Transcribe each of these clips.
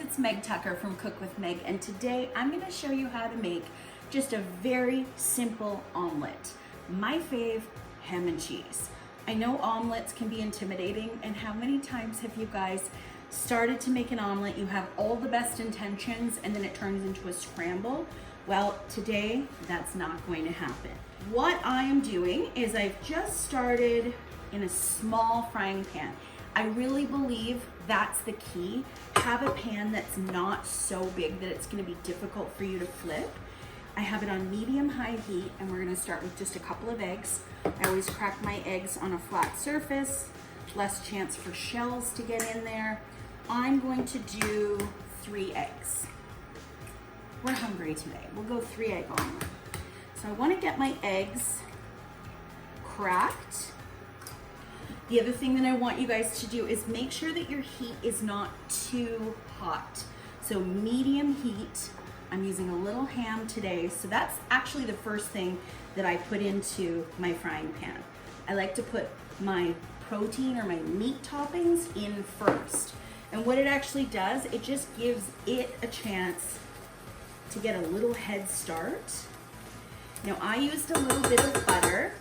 it's Meg Tucker from Cook with Meg, and today I'm going to show you how to make just a very simple omelet. My fave, ham and cheese. I know omelets can be intimidating, and how many times have you guys started to make an omelet, you have all the best intentions, and then it turns into a scramble? Well, today that's not going to happen. What I am doing is I've just started in a small frying pan. I really believe that's the key. Have a pan that's not so big that it's going to be difficult for you to flip. I have it on medium-high heat, and we're going to start with just a couple of eggs. I always crack my eggs on a flat surface, less chance for shells to get in there. I'm going to do 3 eggs. We're hungry today. We'll go 3-egg omelet. So I want to get my eggs cracked. The other thing that I want you guys to do is make sure that your heat is not too hot. So medium heat. I'm using a little ham today. So that's actually the first thing that I put into my frying pan. I like to put my protein or my meat toppings in first. And what it actually does, it just gives it a chance to get a little head start. Now I used a little bit of butter.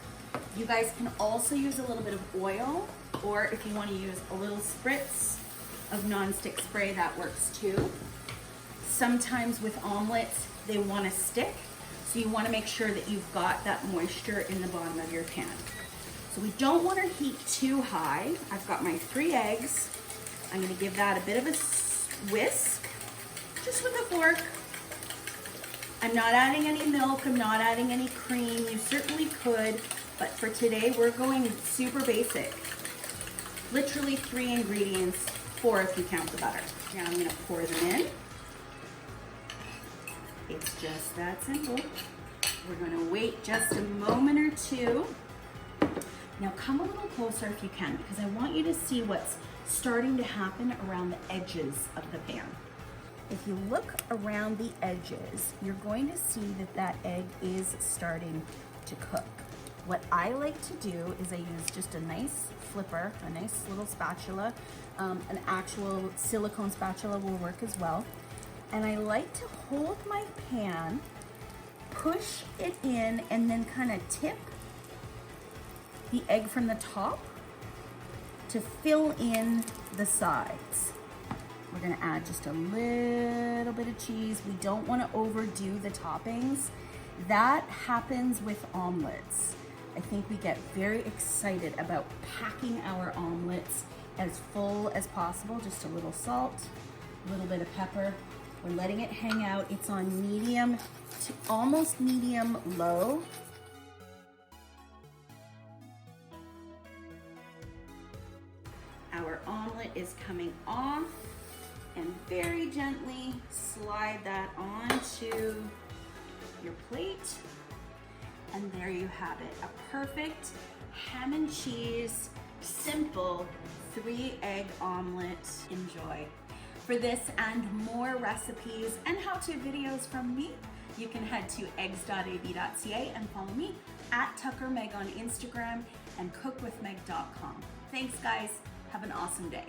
You guys can also use a little bit of oil, or if you want to use a little spritz of nonstick spray, that works too. Sometimes with omelets, they want to stick, so you want to make sure that you've got that moisture in the bottom of your pan. So we don't want our heat too high. I've got my 3 eggs. I'm going to give that a bit of a whisk, just with a fork. I'm not adding any milk, I'm not adding any cream. You certainly could, but for today we're going super basic. Literally 3 ingredients, 4 if you count the butter. Now I'm going to pour them in. It's just that simple. We're going to wait just a moment or two. Now come a little closer if you can, because I want you to see what's starting to happen around the edges of the pan. If you look around the edges, you're going to see that that egg is starting to cook. What I like to do is I use just a nice flipper, a nice little spatula. An actual silicone spatula will work as well. And I like to hold my pan, push it in, and then kind of tip the egg from the top to fill in the sides. We're gonna add just a little bit of cheese. We don't wanna overdo the toppings. That happens with omelets. I think we get very excited about packing our omelets as full as possible. Just a little salt, a little bit of pepper. We're letting it hang out. It's on medium to almost medium low. Our omelet is coming off, and very gently slide that onto your plate. And there you have it, a perfect ham and cheese, simple 3-egg omelet. Enjoy. For this and more recipes and how-to videos from me, you can head to eggs.ab.ca and follow me at Tucker Meg on Instagram and cookwithmeg.com. Thanks guys. Have an awesome day.